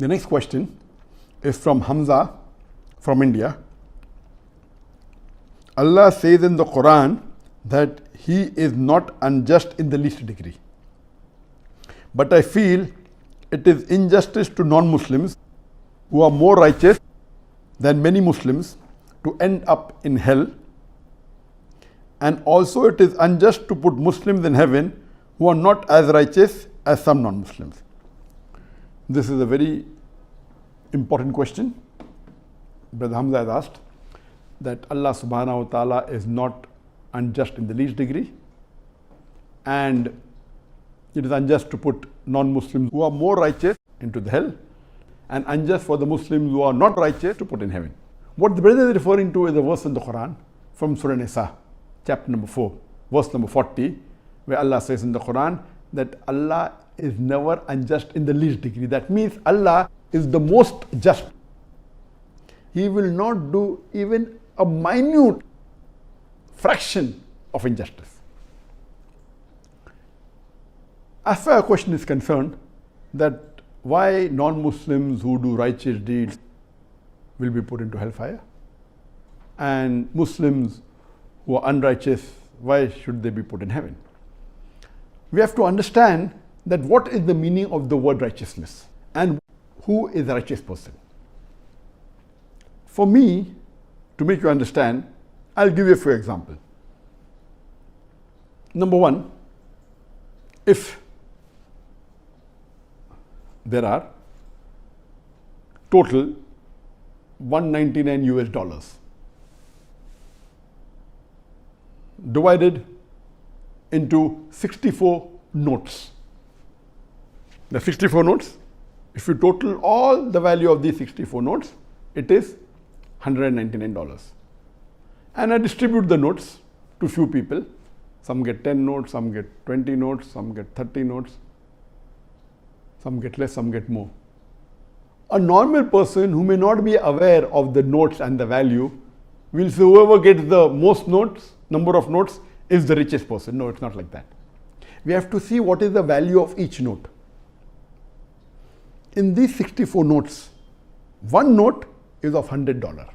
The next question is from Hamza from India. Allah says in the Quran that He is not unjust in the least degree. But I feel it is injustice to non-Muslims who are more righteous than many Muslims to end up in hell. And also it is unjust to put Muslims in heaven who are not as righteous as some non-Muslims. This is a very important question. Brother Hamza has asked that Allah subhanahu wa ta'ala is not unjust in the least degree, and it is unjust to put non-Muslims who are more righteous into the hell, and unjust for the Muslims who are not righteous to put in heaven. What the brother is referring to is a verse in the Quran from Surah Nisa, chapter number 4, verse number 40, where Allah says in the Quran that Allah is never unjust in the least degree. That means Allah is the most just. He will not do even a minute fraction of injustice. As far as a question is concerned that why non-Muslims who do righteous deeds will be put into hellfire, and Muslims who are unrighteous, why should they be put in heaven? We have to understand that what is the meaning of the word righteousness and who is a righteous person. For me, to make you understand, I'll give you a few examples. Number one, if there are total $199 divided into 64 notes. The 64 notes, if you total all the value of these 64 notes, it is $199. And I distribute the notes to few people. Some get 10 notes, some get 20 notes, some get 30 notes, some get less, some get more. A normal person who may not be aware of the notes and the value will say whoever gets the most notes, number of notes, is the richest person. No, it's not like that. We have to see what is the value of each note. In these 64 notes, one note is of $100.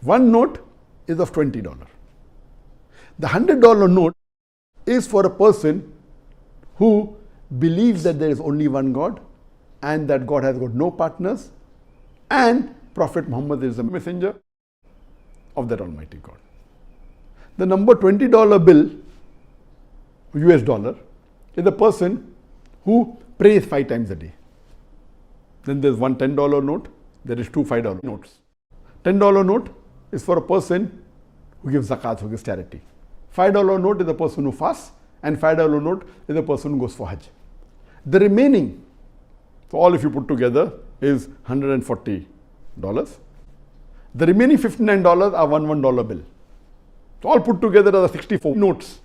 One note is of $20. The $100 note is for a person who believes that there is only one God and that God has got no partners, and Prophet Muhammad is the messenger of that Almighty God. The number $20 bill, US dollar, is a person who prays 5 times a day. Then there's one $10 note, there is two $5 notes. $10 note is for a person who gives zakat, who gives charity. $5 note is a person who fasts, and $5 note is a person who goes for Hajj. The remaining, so all if you put together, is $140. The remaining $59 are $1 bill. So all put together are 64 notes.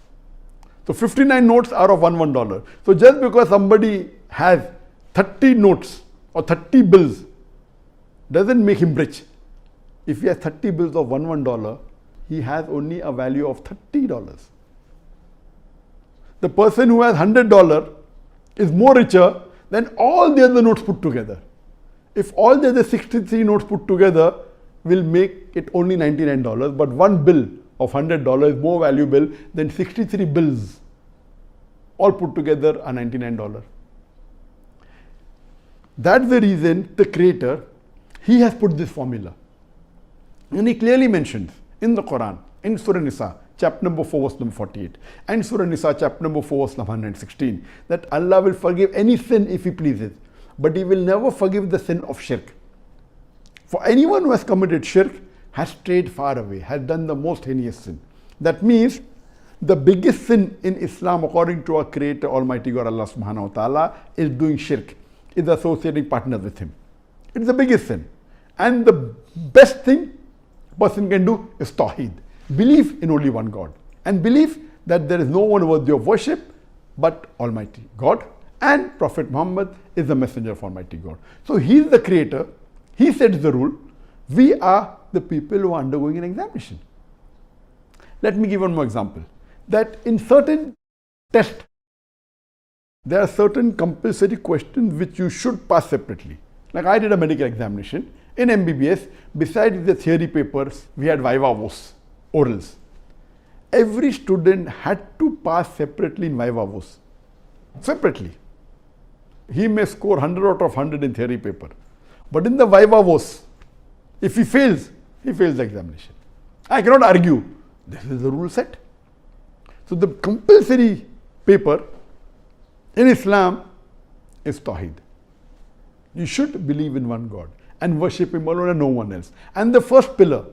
So 59 notes are of $1. So just because somebody has 30 notes or 30 bills doesn't make him rich. If he has 30 bills of $1, he has only a value of $30. The person who has $100 is more richer than all the other notes put together. If all the other 63 notes put together will make it only $99, but one bill of $100 is more valuable than 63 bills all put together are $99. That's the reason the Creator, He has put this formula. And He clearly mentions in the Quran, in Surah Nisa, chapter number 4, verse number 48, and Surah Nisa, chapter number 4, verse number 116, that Allah will forgive any sin if He pleases, but He will never forgive the sin of shirk. For anyone who has committed shirk has strayed far away, has done the most heinous sin. That means the biggest sin in Islam, according to our Creator, Almighty God, Allah subhanahu wa ta'ala, is doing shirk, is associating partners with Him. It's the biggest sin. And the best thing a person can do is tawheed, belief in only one God, and belief that there is no one worthy of worship but Almighty God, and Prophet Muhammad is the messenger of Almighty God. So He is the Creator, He sets the rule, we are the people who are undergoing an examination. Let me give one more example. That in certain tests there are certain compulsory questions which you should pass separately. Like I did a medical examination in MBBS. Besides the theory papers, we had viva voce, orals. Every student had to pass separately in viva voce. Separately. He may score 100 out of 100 in theory paper. But in the viva voce, if he fails the examination. I cannot argue. This is the rule set. So the compulsory paper in Islam is Tawheed. You should believe in one God and worship Him alone and no one else. And the first pillar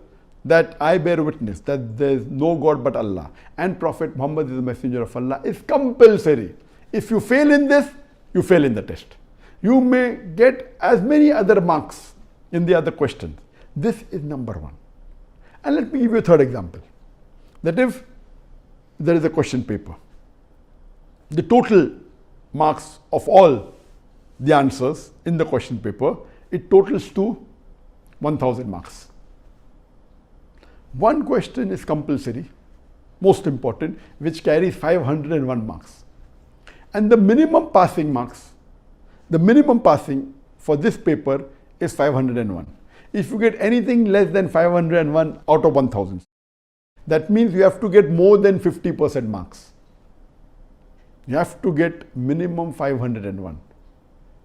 that I bear witness that there is no God but Allah and Prophet Muhammad is the messenger of Allah is compulsory. If you fail in this, you fail in the test. You may get as many other marks in the other questions. This is number one. And let me give you a third example. That if there is a question paper, the total marks of all the answers in the question paper, it totals to 1000 marks. One question is compulsory, most important, which carries 501 marks. And the minimum passing marks, the minimum passing for this paper is 501. If you get anything less than 501 out of 1000, that means you have to get more than 50% marks. You have to get minimum 501.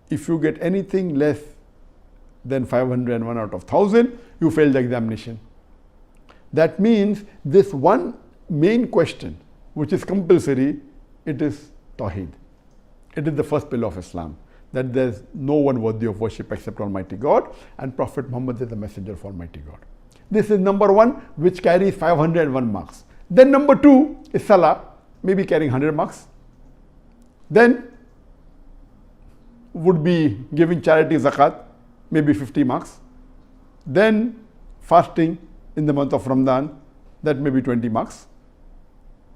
If you get anything less than 501 out of 1000, you fail the examination. That means this one main question, which is compulsory, it is Tawheed. It is the first pillar of Islam, that there is no one worthy of worship except Almighty God, and Prophet Muhammad is the messenger of Almighty God. This is number one, which carries 501 marks. Then number two is Salah, maybe carrying 100 marks. Then would be giving charity zakat, maybe 50 marks. Then fasting in the month of Ramadan, that may be 20 marks.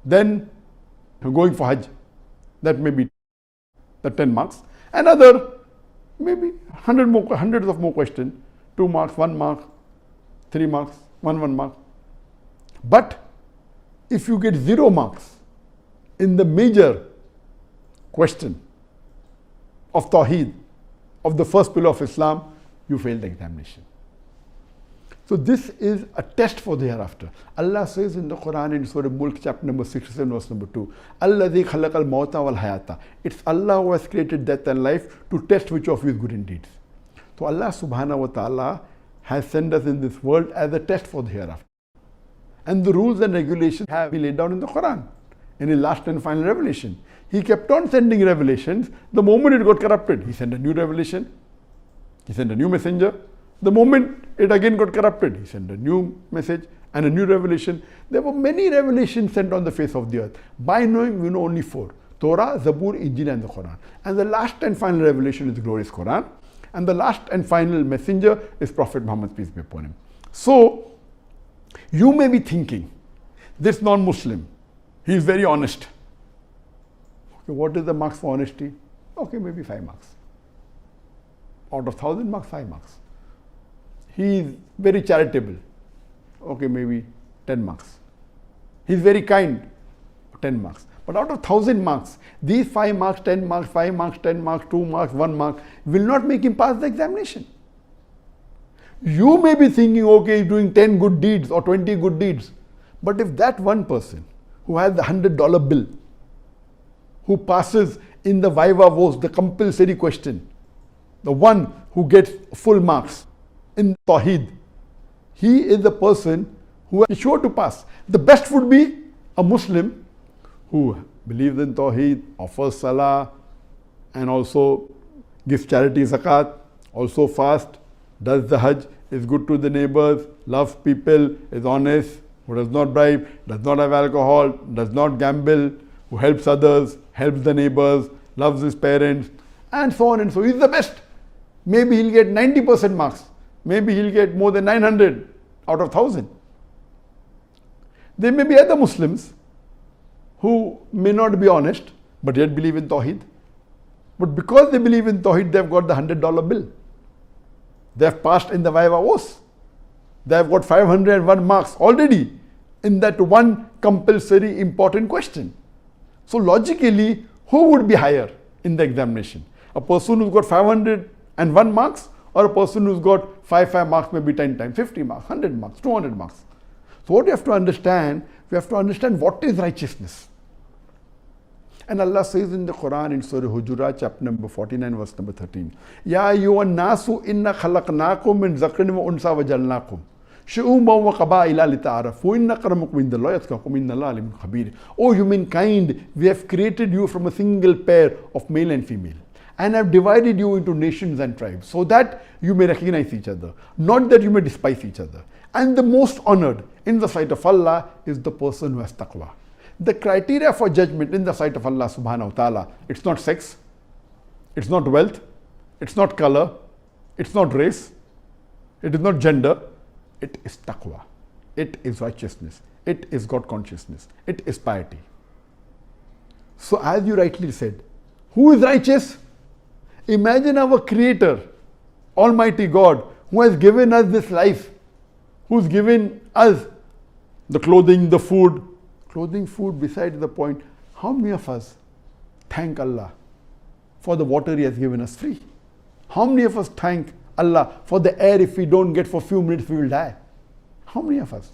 Then going for Hajj, that may be the 10 marks. Another maybe hundreds of more questions, 2 marks, 1 mark, 3 marks, 1 mark. But if you get 0 marks in the major question of Tawheed, of the first pillar of Islam, you fail the examination. So this is a test for the hereafter. Allah says in the Quran in Surah Mulk chapter number 67 verse number 2, Alladhi khalaqal mawta wal hayata. It's Allah who has created death and life to test which of you is good in deeds. So Allah subhanahu wa ta'ala has sent us in this world as a test for the hereafter. And the rules and regulations have been laid down in the Quran, in His last and final revelation. He kept on sending revelations. The moment it got corrupted, He sent a new revelation. He sent a new messenger. The moment it again got corrupted, He sent a new message and a new revelation. There were many revelations sent on the face of the earth. By knowing, we know only 4. Torah, Zabur, Injil and the Quran. And the last and final revelation is the glorious Quran. And the last and final messenger is Prophet Muhammad, peace be upon him. So, you may be thinking, this non-Muslim, he is very honest. Okay, what is the marks for honesty? Okay, maybe 5 marks. Out of 1000 marks, 5 marks. He is very charitable. Okay, maybe 10 marks. He is very kind, 10 marks. But out of 1000 marks, these 5 marks, 10 marks, 5 marks, 10 marks, 2 marks, 1 mark will not make him pass the examination. You may be thinking, okay, he's doing 10 good deeds or 20 good deeds. But if that one person who has the $100 bill, who passes in the viva voce, the compulsory question, the one who gets full marks in Tawheed, he is the person who is sure to pass. The best would be a Muslim who believes in Tawheed, offers Salah, and also gives charity zakat, also fast, does the Hajj, is good to the neighbors, loves people, is honest, who does not bribe, does not have alcohol, does not gamble, who helps others, helps the neighbors, loves his parents, and so on and so. He's the best. Maybe he'll get 90% marks. Maybe he'll get more than 900 out of 1000. There may be other Muslims who may not be honest, but yet believe in Tawheed. But because they believe in Tawheed, they've got the $100 bill. They've passed in the viva voce. They've got 501 marks already in that one compulsory important question. So logically, who would be higher? in the examination. A person who's got 501 marks or a person who's got 5 marks maybe 10 times, 50 marks, 100 marks, 200 marks. So what you have to understand, we have to understand what is righteousness. And Allah says in the Quran in Surah Hujurat chapter number 49 verse number 13, Ya ayyuhan nasu inna khalaqnakum min zakarin wa unsa wa jalnakum shu'uban wa qaba'ila lita'arafu inna akramakum indallahi atqakum innallaha alimun khabir. O humankind, we have created you from a single pair of male and female and have divided you into nations and tribes so that you may recognize each other, not that you may despise each other. And the most honored in the sight of Allah is the person who has taqwa. The criteria for judgment in the sight of Allah subhanahu wa ta'ala, it's not sex, it's not wealth, it's not color, it's not race, it is not gender, it is taqwa, it is righteousness, it is God consciousness, it is piety. So as you rightly said, who is righteous? Imagine our Creator, Almighty God, who has given us this life, who's given us the clothing, the food. Clothing, food, besides the point, how many of us thank Allah for the water He has given us free? How many of us thank Allah for the air if we don't get for a few minutes we will die? How many of us?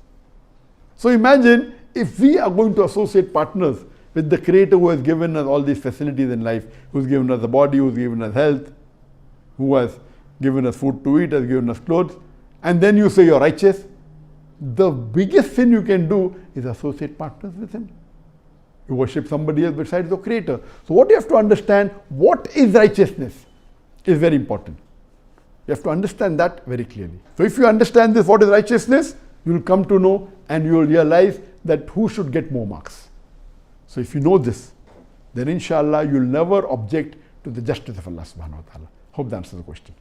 So imagine if we are going to associate partners with the Creator who has given us all these facilities in life, who's given us the body, who's given us health, who has given us food to eat, has given us clothes, and then you say you're righteous. The biggest sin you can do is associate partners with Him. You worship somebody else besides the Creator. So what you have to understand, what is righteousness, is very important. You have to understand that very clearly. So if you understand this, what is righteousness, you will come to know and you will realize that who should get more marks. So if you know this, then inshallah you will never object to the justice of Allah subhanahu wa ta'ala. Hope that answers the question.